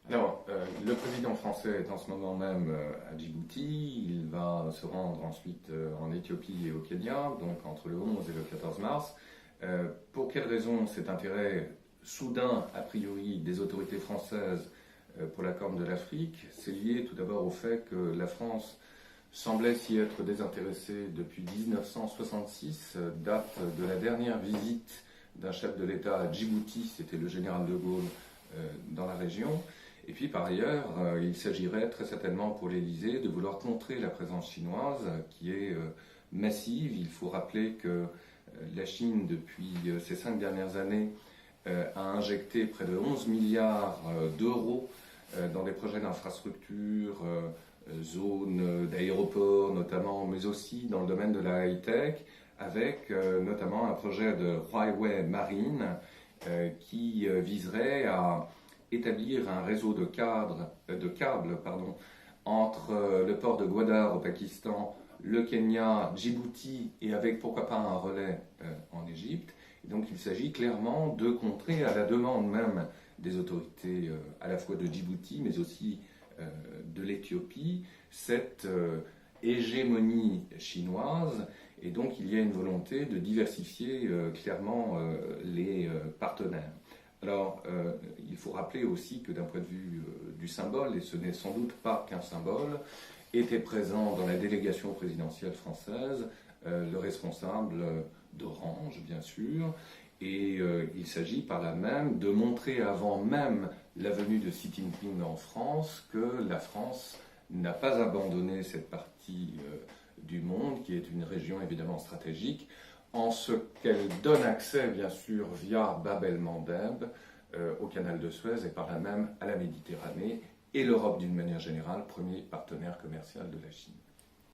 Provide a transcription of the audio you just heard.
Alors, le président français est en ce moment même à Djibouti. Il va se rendre ensuite en Éthiopie et au Kenya, donc entre le 11 et le 14 mars. Pour quelle raison cet intérêt soudain, a priori, des autorités françaises pour la Corne de l'Afrique? C'est lié tout d'abord au fait que la France semblait s'y être désintéressée depuis 1966, date de la dernière visite d'un chef de l'État à Djibouti, c'était le général de Gaulle, dans la région. Et puis par ailleurs, il s'agirait très certainement pour l'Élysée de vouloir contrer la présence chinoise qui est massive. Il faut rappeler que la Chine, depuis ces 5 dernières années, a injecté près de 11 milliards d'euros dans des projets d'infrastructures, zones d'aéroports notamment, mais aussi dans le domaine de la high-tech, avec notamment un projet de Huawei Marine qui viserait à établir un réseau de câbles entre le port de Gwadar au Pakistan, le Kenya, Djibouti et avec pourquoi pas un relais en Égypte. Et donc il s'agit clairement de contrer à la demande même des autorités à la fois de Djibouti mais aussi de l'Éthiopie cette hégémonie chinoise. Et donc il y a une volonté de diversifier clairement les partenaires. Alors, il faut rappeler aussi que d'un point de vue du symbole, et ce n'est sans doute pas qu'un symbole, était présent dans la délégation présidentielle française le responsable d'Orange, bien sûr, et il s'agit par là même de montrer avant même la venue de Xi Jinping en France que la France n'a pas abandonné cette partie du monde, qui est une région évidemment stratégique, en ce qu'elle donne accès, bien sûr, via Bab el-Mandeb, au canal de Suez et par là même à la Méditerranée et l'Europe d'une manière générale, premier partenaire commercial de la Chine.